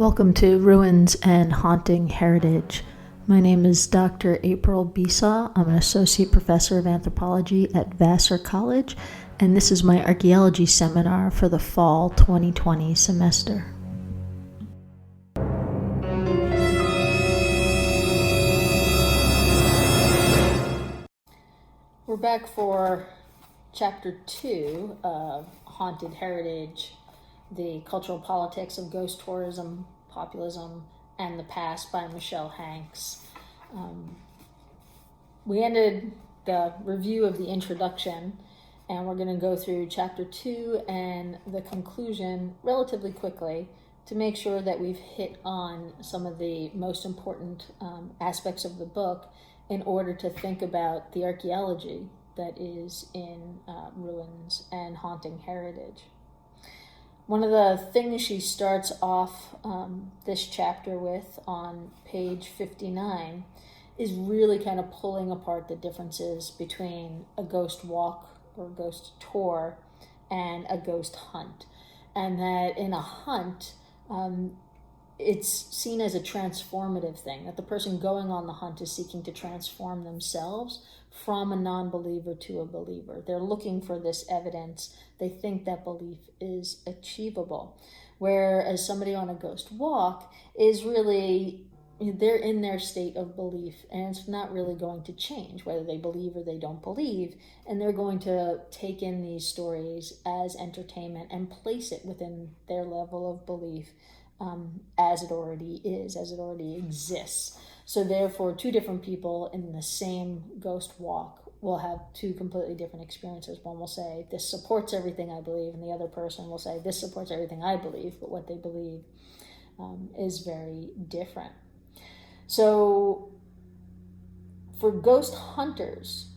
Welcome to Ruins and Haunting Heritage. My name is Dr. April Bisa. I'm an associate professor of anthropology at Vassar College, and this is my archaeology seminar for the fall 2020 semester. We're back for Chapter 2 of Haunted Heritage, the Cultural Politics of Ghost Tourism, Populism, and the Past by Michele Hanks. We ended the review of the introduction, and we're going to go through Chapter 2 and the conclusion relatively quickly to make sure that we've hit on some of the most important aspects of the book in order to think about the archaeology that is in Ruins and Haunting Heritage. One of the things she starts off this chapter with on page 59 is really kind of pulling apart the differences between a ghost walk or ghost tour and a ghost hunt. And that in a hunt, it's seen as a transformative thing, that the person going on the hunt is seeking to transform themselves from a non-believer to a believer. They're looking for this evidence. They think that belief is achievable. Whereas somebody on a ghost walk is really, they're in their state of belief, and it's not really going to change whether they believe or they don't believe, and they're going to take in these stories as entertainment and place it within their level of belief as it already is, as it already exists. So therefore, two different people in the same ghost walk will have two completely different experiences. One will say, this supports everything I believe, and the other person will say, this supports everything I believe, but what they believe is very different. So for ghost hunters,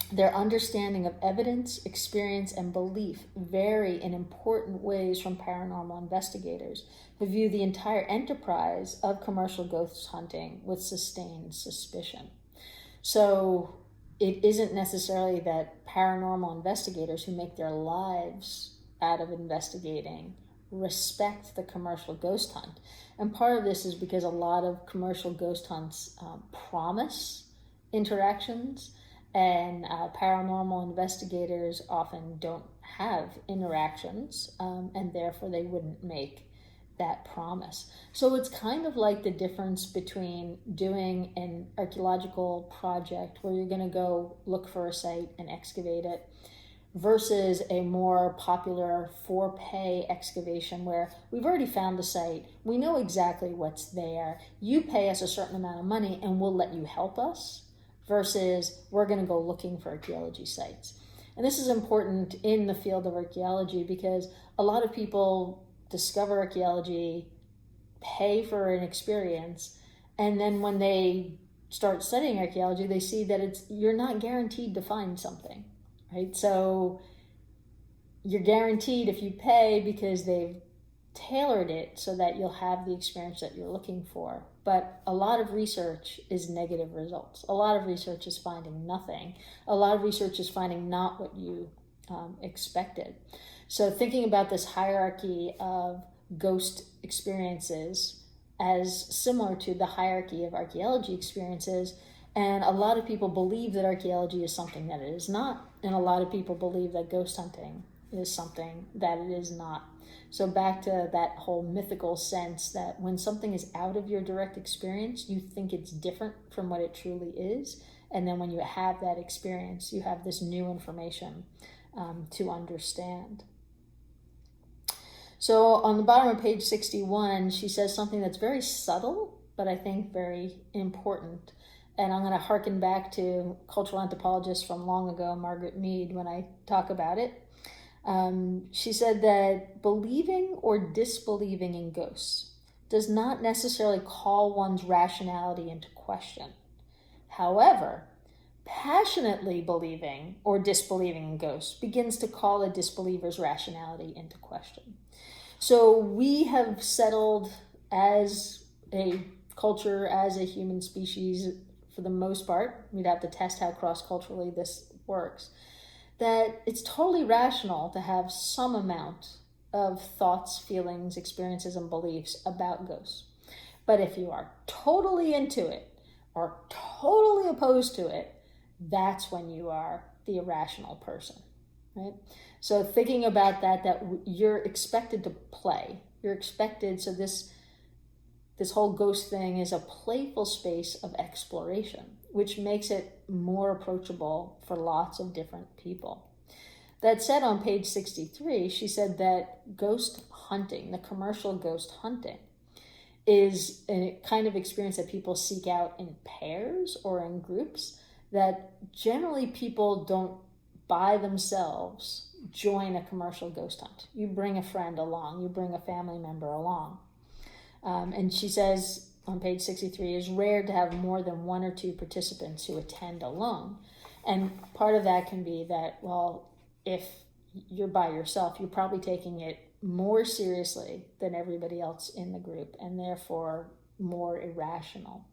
their understanding of evidence, experience, and belief vary in important ways from paranormal investigators who view the entire enterprise of commercial ghost hunting with sustained suspicion. So it isn't necessarily that paranormal investigators who make their lives out of investigating respect the commercial ghost hunt. And part of this is because a lot of commercial ghost hunts promise interactions, and paranormal investigators often don't have interactions, and therefore they wouldn't make that promise. So it's kind of like the difference between doing an archaeological project where you're going to go look for a site and excavate it versus a more popular for-pay excavation where we've already found the site, we know exactly what's there, you pay us a certain amount of money and we'll let you help us, versus we're going to go looking for archaeology sites. And this is important in the field of archaeology because a lot of people discover archaeology, pay for an experience, and then when they start studying archaeology, they see that you're not guaranteed to find something, right? So you're guaranteed if you pay because they've tailored it so that you'll have the experience that you're looking for. But a lot of research is negative results. A lot of research is finding nothing. A lot of research is finding not what you expected. So thinking about this hierarchy of ghost experiences as similar to the hierarchy of archaeology experiences, and a lot of people believe that archaeology is something that it is not, and a lot of people believe that ghost hunting is something that it is not. So back to that whole mythical sense that when something is out of your direct experience, you think it's different from what it truly is. And then when you have that experience, you have this new information to understand. So on the bottom of page 61, she says something that's very subtle, but I think very important. And I'm going to harken back to cultural anthropologist from long ago, Margaret Mead, when I talk about it. She said that believing or disbelieving in ghosts does not necessarily call one's rationality into question. However, passionately believing or disbelieving in ghosts begins to call a disbeliever's rationality into question. So we have settled as a culture, as a human species, for the most part, we'd have to test how cross-culturally this works, that it's totally rational to have some amount of thoughts, feelings, experiences, and beliefs about ghosts. But if you are totally into it or totally opposed to it, that's when you are the irrational person, right? So thinking about that you're expected to play. You're expected, so this whole ghost thing is a playful space of exploration, which makes it more approachable for lots of different people. That said, on page 63, she said that ghost hunting, the commercial ghost hunting, is a kind of experience that people seek out in pairs or in groups, that generally people don't by themselves join a commercial ghost hunt. You bring a friend along, you bring a family member along. And she says on page 63, it is rare to have more than one or two participants who attend alone. And part of that can be that, well, if you're by yourself, you're probably taking it more seriously than everybody else in the group, and therefore more irrational,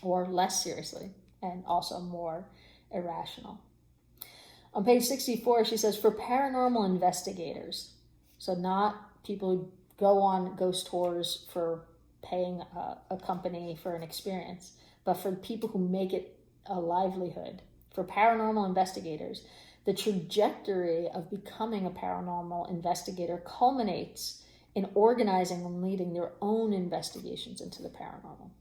or less seriously and also more irrational. On page 64, she says, for paranormal investigators, so not people who go on ghost tours for paying a company for an experience, but for people who make it a livelihood, for paranormal investigators, the trajectory of becoming a paranormal investigator culminates in organizing and leading their own investigations into the paranormal.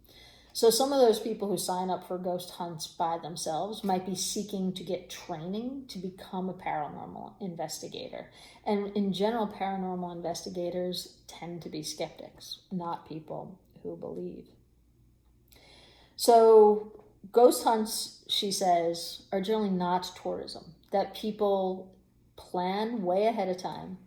So some of those people who sign up for ghost hunts by themselves might be seeking to get training to become a paranormal investigator. And in general, paranormal investigators tend to be skeptics, not people who believe. So ghost hunts, she says, are generally not tourism, that people plan way ahead of time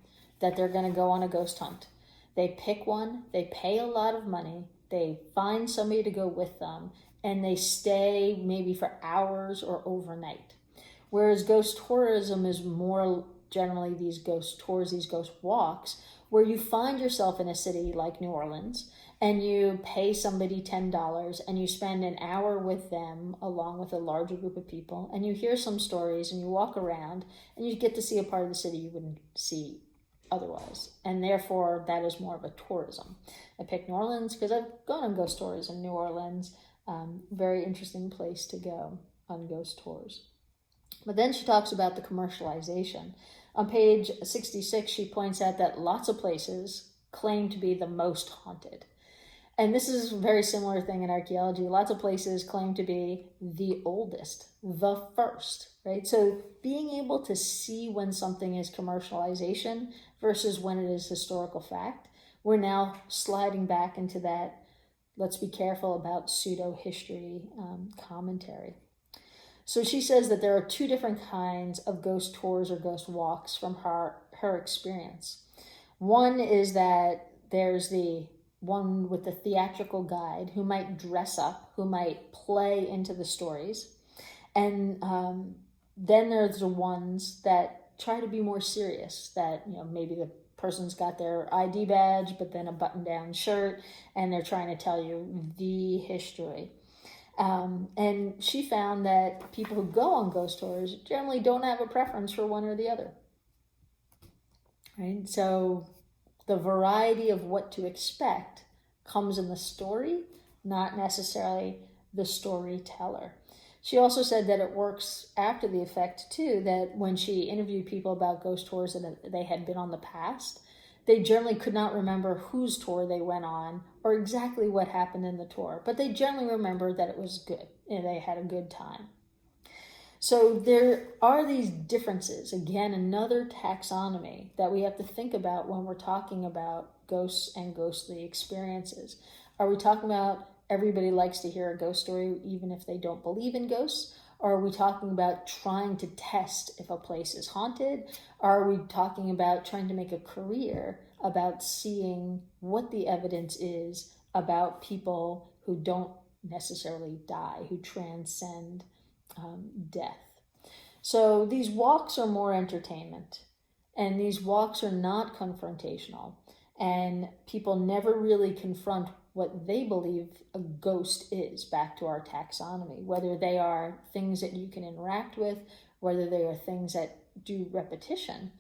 that they're going to go on a ghost hunt. They pick one, they pay a lot of money, they find somebody to go with them, and they stay maybe for hours or overnight. Whereas ghost tourism is more generally these ghost tours, these ghost walks, where you find yourself in a city like New Orleans, and you pay somebody $10 and you spend an hour with them along with a larger group of people, and you hear some stories and you walk around and you get to see a part of the city you wouldn't see otherwise. And therefore that is more of a tourism. I picked New Orleans because I've gone on ghost tours in New Orleans. Very interesting place to go on ghost tours. But then she talks about the commercialization. On page 66, she points out that lots of places claim to be the most haunted. And this is a very similar thing in archaeology. Lots of places claim to be the oldest, the first, right? So being able to see when something is commercialization versus when it is historical fact, we're now sliding back into that, let's be careful about pseudo-history commentary. So she says that there are two different kinds of ghost tours or ghost walks from her experience. One is that there's the one with the theatrical guide who might dress up, who might play into the stories. And then there's the ones that try to be more serious, that, you know, maybe the person's got their ID badge, but then a button-down shirt, and they're trying to tell you the history. And she found that people who go on ghost tours generally don't have a preference for one or the other. Right? So the variety of what to expect comes in the story, not necessarily the storyteller. She also said that it works after the effect too, that when she interviewed people about ghost tours that they had been on the past, they generally could not remember whose tour they went on or exactly what happened in the tour, but they generally remembered that it was good and they had a good time. So there are these differences. Again, another taxonomy that we have to think about when we're talking about ghosts and ghostly experiences. Are we talking about everybody likes to hear a ghost story even if they don't believe in ghosts? Or are we talking about trying to test if a place is haunted? Or are we talking about trying to make a career about seeing what the evidence is about people who don't necessarily die, who transcend death? So these walks are more entertainment, and these walks are not confrontational, and people never really confront what they believe a ghost is, back to our taxonomy, whether they are things that you can interact with, whether they are things that do repetition.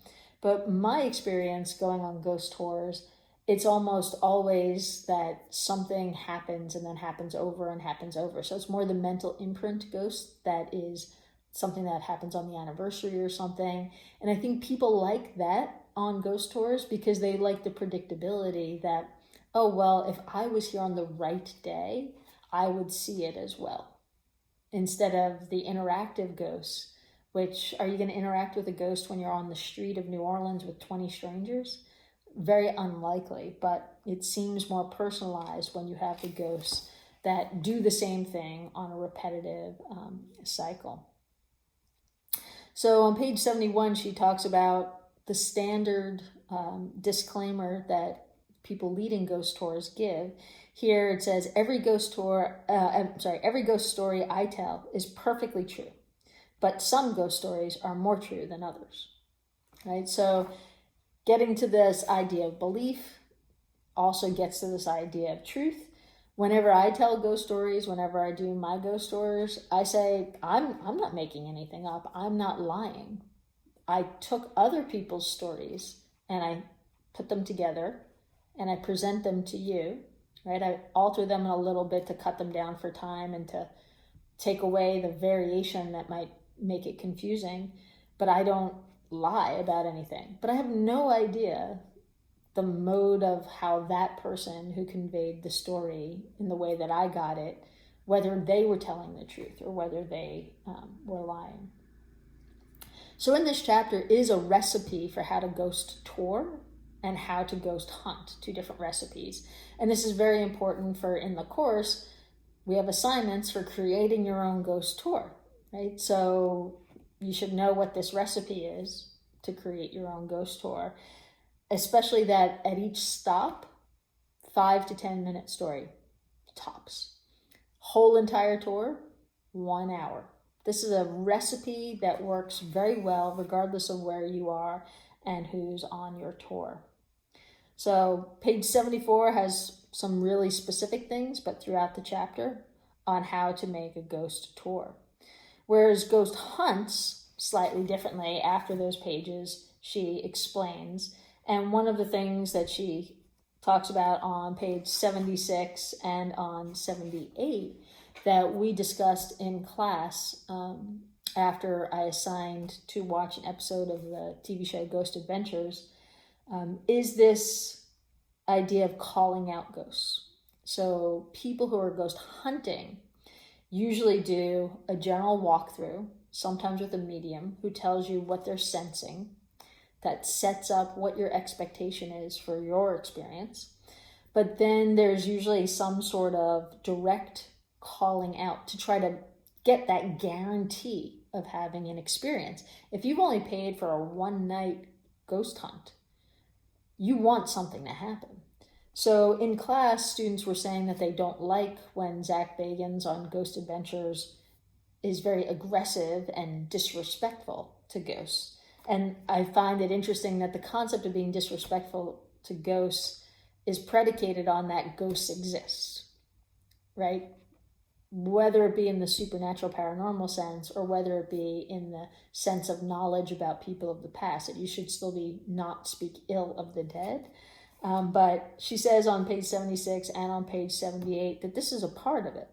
But my experience going on ghost tours, it's almost always that something happens and then happens over and happens over. So it's more the mental imprint ghost that is something that happens on the anniversary or something. And I think people like that on ghost tours because they like the predictability that, oh, well, if I was here on the right day, I would see it as well. Instead of the interactive ghosts, which, are you going to interact with a ghost when you're on the street of New Orleans with 20 strangers? Very unlikely, but it seems more personalized when you have the ghosts that do the same thing on a repetitive cycle. So on page 71, she talks about the standard disclaimer that people leading ghost tours give. Here it says, every ghost story I tell is perfectly true, but some ghost stories are more true than others. Right? So getting to this idea of belief also gets to this idea of truth. Whenever I tell ghost stories, whenever I do my ghost tours, I say, I'm not making anything up. I'm not lying. I took other people's stories and I put them together and I present them to you, right? I alter them a little bit to cut them down for time and to take away the variation that might make it confusing, but I don't lie about anything. But I have no idea the mode of how that person who conveyed the story in the way that I got it, whether they were telling the truth or whether they were lying. So in this chapter is a recipe for how to ghost tour and how to ghost hunt, 2 different recipes. And this is very important for in the course, we have assignments for creating your own ghost tour, right? So you should know what this recipe is to create your own ghost tour, especially that at each stop, 5 to 10 minute story, tops. Whole entire tour, 1 hour. This is a recipe that works very well regardless of where you are and who's on your tour. So page 74 has some really specific things, but throughout the chapter on how to make a ghost tour. Whereas ghost hunts slightly differently after those pages, she explains. And one of the things that she talks about on page 76 and on 78 that we discussed in class after I assigned to watch an episode of the TV show Ghost Adventures is this idea of calling out ghosts. So people who are ghost hunting usually do a general walkthrough, sometimes with a medium who tells you what they're sensing, that sets up what your expectation is for your experience. But then there's usually some sort of direct calling out to try to get that guarantee of having an experience. If you've only paid for a 1-night ghost hunt, you want something to happen. So in class, students were saying that they don't like when Zach Bagans on Ghost Adventures is very aggressive and disrespectful to ghosts. And I find it interesting that the concept of being disrespectful to ghosts is predicated on that ghosts exist, right? Whether it be in the supernatural paranormal sense or whether it be in the sense of knowledge about people of the past, that you should still be not speak ill of the dead. But she says on page 76 and on page 78 that this is a part of it.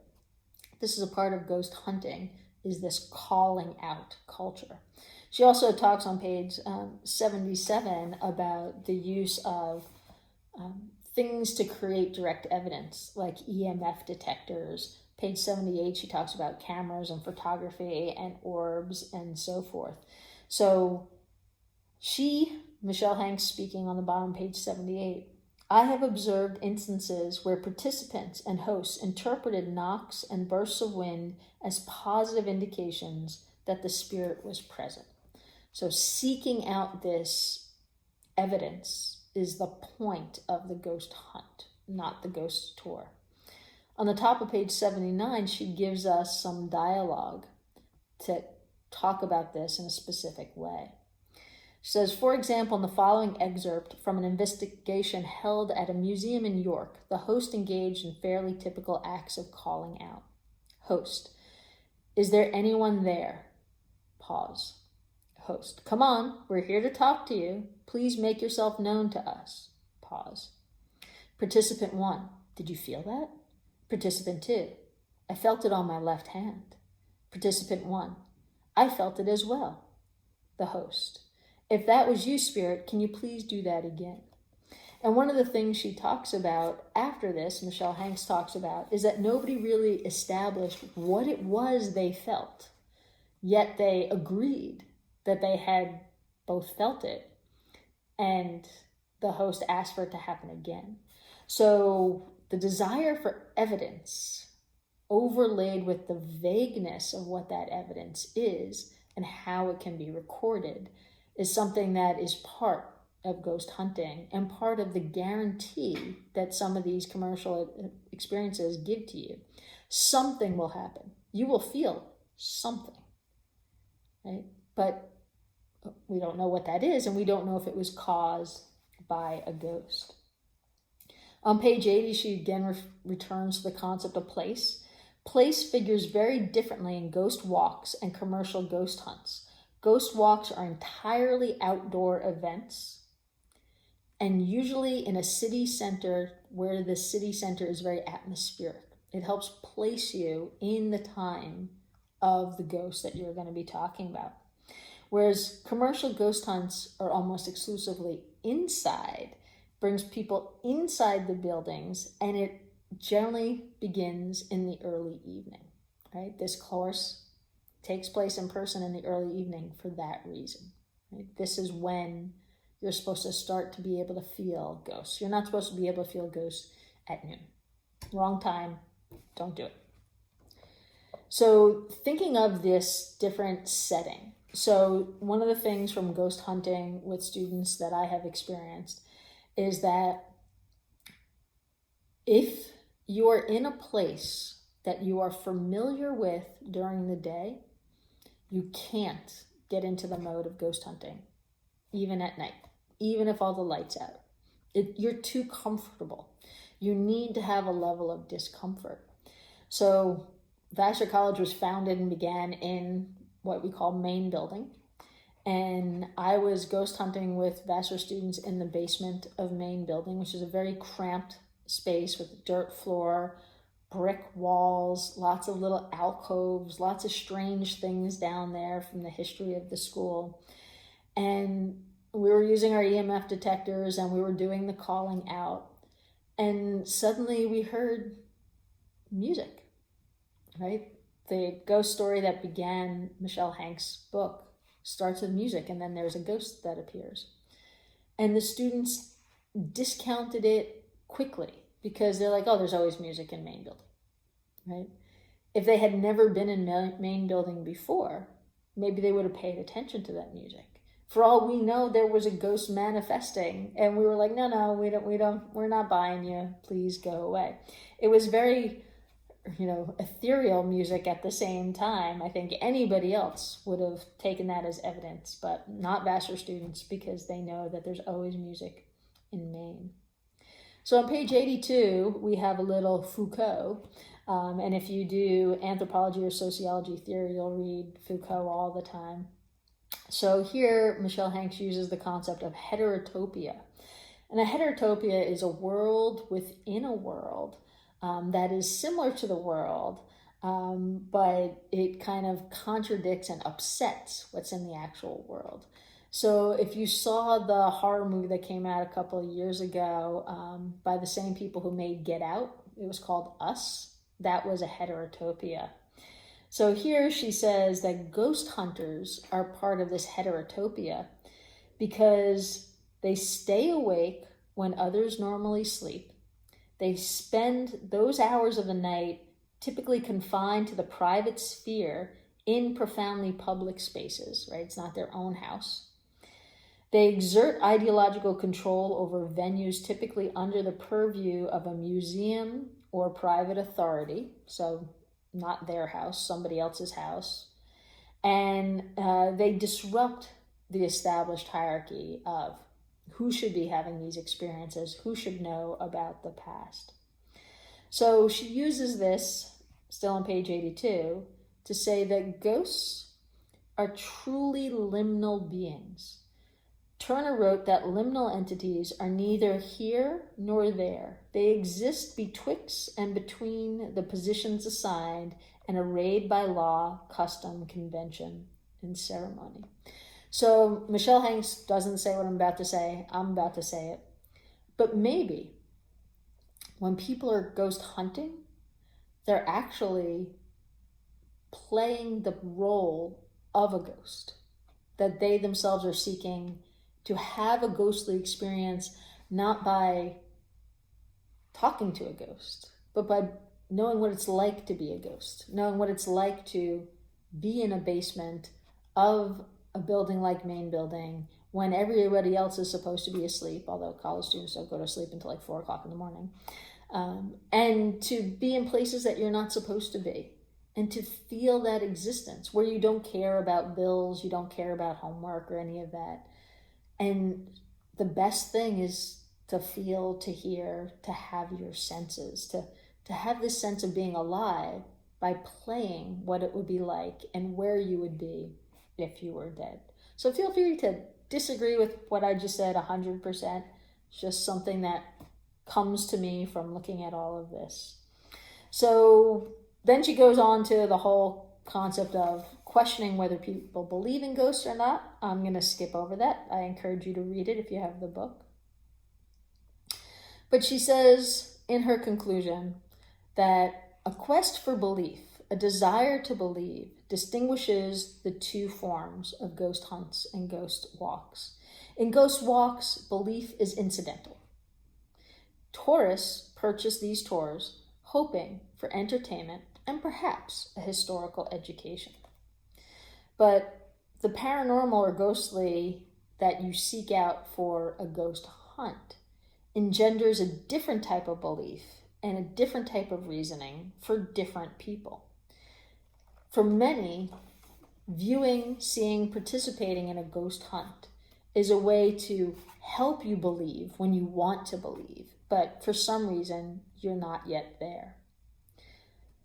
This is a part of ghost hunting, is this calling out culture. She also talks on page 77 about the use of things to create direct evidence, like EMF detectors. Page 78, she talks about cameras and photography and orbs and so forth. So Michele Hanks, speaking on the bottom, page 78, I have observed instances where participants and hosts interpreted knocks and bursts of wind as positive indications that the spirit was present. So seeking out this evidence is the point of the ghost hunt, not the ghost tour. On the top of page 79, she gives us some dialogue to talk about this in a specific way. She says, for example, in the following excerpt from an investigation held at a museum in York, the host engaged in fairly typical acts of calling out. Host, is there anyone there? Pause. Host: come on, we're here to talk to you. Please make yourself known to us. Pause. Participant 1: did you feel that? Participant 2: I felt it on my left hand. Participant 1: I felt it as well. The host: if that was you, Spirit, can you please do that again? And one of the things she talks about after this, Michele Hanks talks about, is that nobody really established what it was they felt, yet they agreed that they had both felt it, and the host asked for it to happen again. So the desire for evidence overlaid with the vagueness of what that evidence is and how it can be recorded is something that is part of ghost hunting and part of the guarantee that some of these commercial experiences give to you. Something will happen. You will feel something, right? But we don't know what that is, and we don't know if it was caused by a ghost. On page 80, she again returns to the concept of place. Place figures very differently in ghost walks and commercial ghost hunts. Ghost walks are entirely outdoor events, and usually in a city center where the city center is very atmospheric. It helps place you in the time of the ghost that you're going to be talking about. Whereas commercial ghost hunts are almost exclusively inside, brings people inside the buildings, and it generally begins in the early evening, right? This course takes place in person in the early evening for that reason, right? This is when you're supposed to start to be able to feel ghosts. You're not supposed to be able to feel ghosts at noon. Wrong time, don't do it. So thinking of this different setting. So one of the things from ghost hunting with students that I have experienced is that if you're in a place that you are familiar with during the day, you can't get into the mode of ghost hunting, even at night, even if all the lights out. You're too comfortable. You need to have a level of discomfort. So Vassar College was founded and began in what we call main building. And I was ghost hunting with Vassar students in the basement of main building, which is a very cramped space with dirt floor, brick walls, lots of little alcoves, lots of strange things down there from the history of the school. And we were using our EMF detectors and we were doing the calling out. And suddenly we heard music, right? The ghost story that began Michele Hanks' book starts with music, and then there's a ghost that appears. And the students discounted it quickly because they're like, oh, there's always music in main building, right? If they had never been in main building before, maybe they would have paid attention to that music. For all we know, there was a ghost manifesting, and we were like, no, we're not buying you. Please go away. It was very, ethereal music at the same time. I think anybody else would have taken that as evidence, but not Vassar students, because they know that there's always music in Maine. So on page 82, we have a little Foucault. And if you do anthropology or sociology theory, you'll read Foucault all the time. So here, Michele Hanks uses the concept of heterotopia. And a heterotopia is a world within a world that is similar to the world, but it kind of contradicts and upsets what's in the actual world. So if you saw the horror movie that came out a couple of years ago by the same people who made Get Out, it was called Us, that was a heterotopia. So here she says that ghost hunters are part of this heterotopia because they stay awake when others normally sleep. They spend those hours of the night typically confined to the private sphere in profoundly public spaces, right? It's not their own house. They exert ideological control over venues typically under the purview of a museum or private authority, so not their house, somebody else's house. And they disrupt the established hierarchy of who should be having these experiences, who should know about the past. So she uses this, still on page 82, to say that ghosts are truly liminal beings. Turner wrote that liminal entities are neither here nor there. They exist betwixt and between the positions assigned and arrayed by law, custom, convention, and ceremony. So Michele Hanks doesn't say what I'm about to say. I'm about to say it. But maybe when people are ghost hunting, they're actually playing the role of a ghost, that they themselves are seeking to have a ghostly experience, not by talking to a ghost, but by knowing what it's like to be a ghost, knowing what it's like to be in a basement of a building like Main Building when everybody else is supposed to be asleep, although college students don't go to sleep until like 4 o'clock in the morning, and to be in places that you're not supposed to be, and to feel that existence where you don't care about bills, you don't care about homework or any of that. And the best thing is to feel, to hear, to have your senses, to have this sense of being alive by playing what it would be like and where you would be if you were dead. So feel free to disagree with what I just said 100%. It's just something that comes to me from looking at all of this. So then she goes on to the whole concept of questioning whether people believe in ghosts or not. I'm going to skip over that. I encourage you to read it if you have the book. But she says in her conclusion that a quest for belief, a desire to believe, distinguishes the two forms of ghost hunts and ghost walks. In ghost walks, belief is incidental. Tourists purchase these tours hoping for entertainment and perhaps a historical education. But the paranormal or ghostly that you seek out for a ghost hunt engenders a different type of belief and a different type of reasoning for different people. For many, viewing, seeing, participating in a ghost hunt is a way to help you believe when you want to believe, but for some reason, you're not yet there.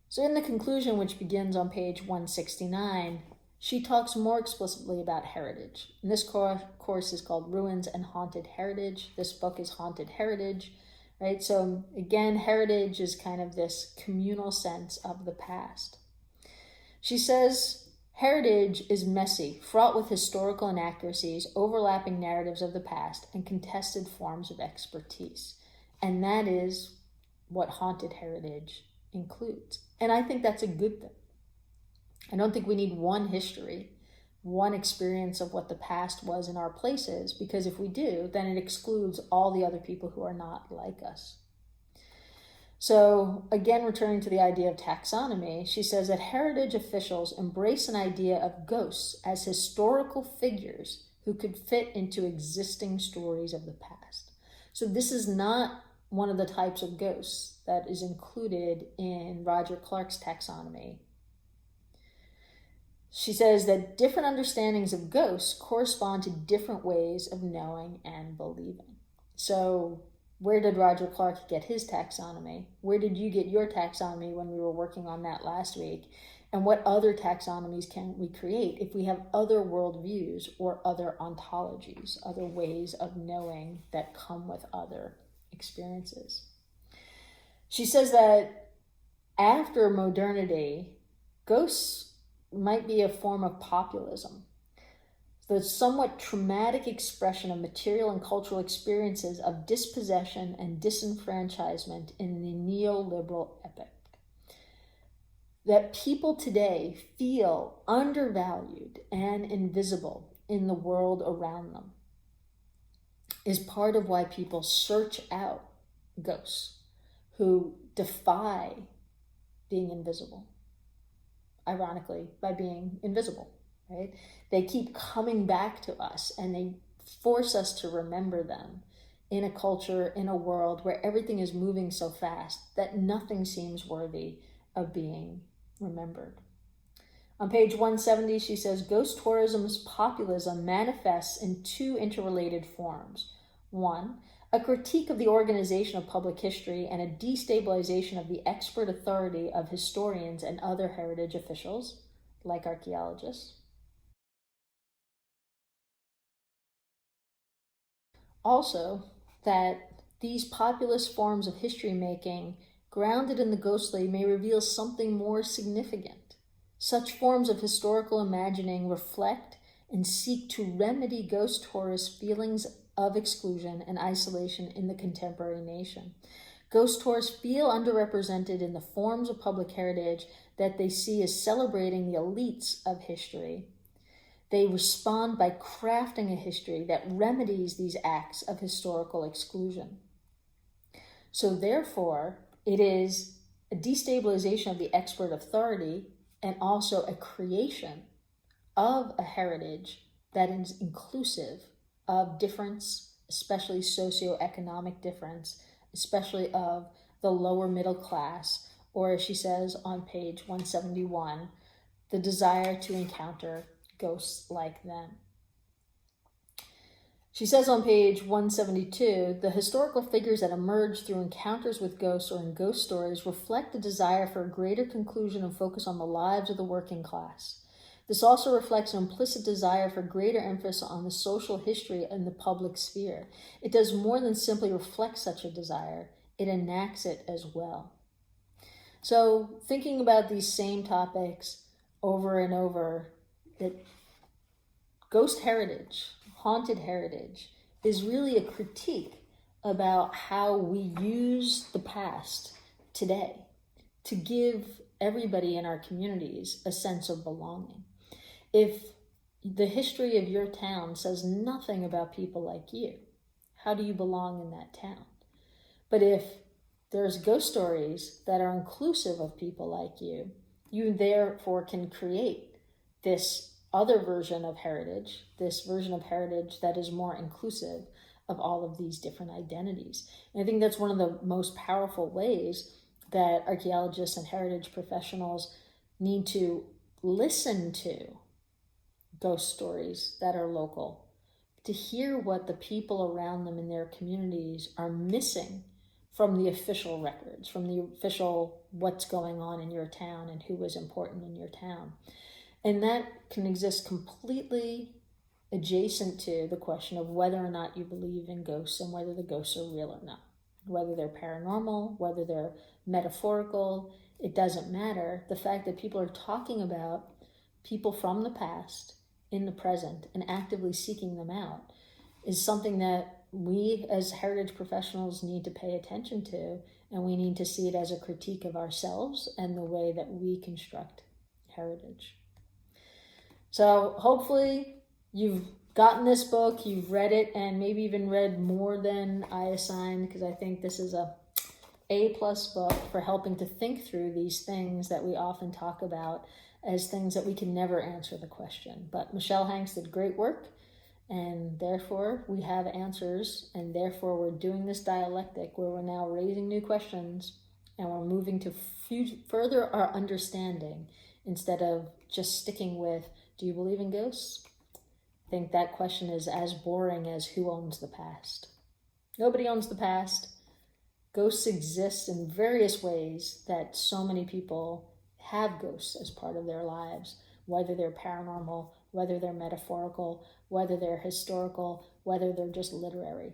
So in the conclusion, which begins on page 169, she talks more explicitly about heritage. And this course is called Ruins and Haunted Heritage. This book is Haunted Heritage, right? So again, heritage is kind of this communal sense of the past. She says, heritage is messy, fraught with historical inaccuracies, overlapping narratives of the past, and contested forms of expertise. And that is what haunted heritage includes. And I think that's a good thing. I don't think we need one history, one experience of what the past was in our places, because if we do, then it excludes all the other people who are not like us. So again, returning to the idea of taxonomy, she says that heritage officials embrace an idea of ghosts as historical figures who could fit into existing stories of the past. So this is not one of the types of ghosts that is included in Roger Clark's taxonomy. She says that different understandings of ghosts correspond to different ways of knowing and believing. So where did Roger Clark get his taxonomy? Where did you get your taxonomy when we were working on that last week? And what other taxonomies can we create if we have other worldviews or other ontologies, other ways of knowing that come with other experiences? She says that after modernity, ghosts might be a form of populism, the somewhat traumatic expression of material and cultural experiences of dispossession and disenfranchisement in the neoliberal epoch. That people today feel undervalued and invisible in the world around them is part of why people search out ghosts who defy being invisible. Ironically, by being invisible, right? They keep coming back to us and they force us to remember them in a culture, in a world where everything is moving so fast that nothing seems worthy of being remembered. On page 170, she says, ghost tourism's populism manifests in two interrelated forms. One, a critique of the organization of public history and a destabilization of the expert authority of historians and other heritage officials, like archaeologists. Also, that these populist forms of history making, grounded in the ghostly, may reveal something more significant. Such forms of historical imagining reflect and seek to remedy ghost tourists' feelings of exclusion and isolation in the contemporary nation. Ghost tourists feel underrepresented in the forms of public heritage that they see as celebrating the elites of history. They respond by crafting a history that remedies these acts of historical exclusion. So therefore, it is a destabilization of the expert authority and also a creation of a heritage that is inclusive of difference, especially socioeconomic difference, especially of the lower middle class, or as she says on page 171, the desire to encounter ghosts like them. She says on page 172, the historical figures that emerge through encounters with ghosts or in ghost stories reflect a desire for a greater conclusion and focus on the lives of the working class. This also reflects an implicit desire for greater emphasis on the social history and the public sphere. It does more than simply reflect such a desire, it enacts it as well. So thinking about these same topics over and over, that ghost heritage, haunted heritage, is really a critique about how we use the past today to give everybody in our communities a sense of belonging. If the history of your town says nothing about people like you, how do you belong in that town? But if there's ghost stories that are inclusive of people like you, you therefore can create this other version of heritage, this version of heritage that is more inclusive of all of these different identities. And I think that's one of the most powerful ways that archaeologists and heritage professionals need to listen to ghost stories that are local, to hear what the people around them in their communities are missing from the official records, from the official what's going on in your town and who was important in your town. And that can exist completely adjacent to the question of whether or not you believe in ghosts and whether the ghosts are real or not. Whether they're paranormal, whether they're metaphorical, it doesn't matter. The fact that people are talking about people from the past in the present and actively seeking them out is something that we as heritage professionals need to pay attention to, and we need to see it as a critique of ourselves and the way that we construct heritage. So hopefully you've gotten this book, you've read it, and maybe even read more than I assigned, because I think this is a A+ book for helping to think through these things that we often talk about as things that we can never answer the question. But Michele Hanks did great work, and therefore we have answers, and therefore we're doing this dialectic where we're now raising new questions and we're moving to further our understanding instead of just sticking with, do you believe in ghosts? I think that question is as boring as who owns the past. Nobody owns the past. Ghosts exist in various ways that so many people have ghosts as part of their lives, whether they're paranormal, whether they're metaphorical, whether they're historical, whether they're just literary.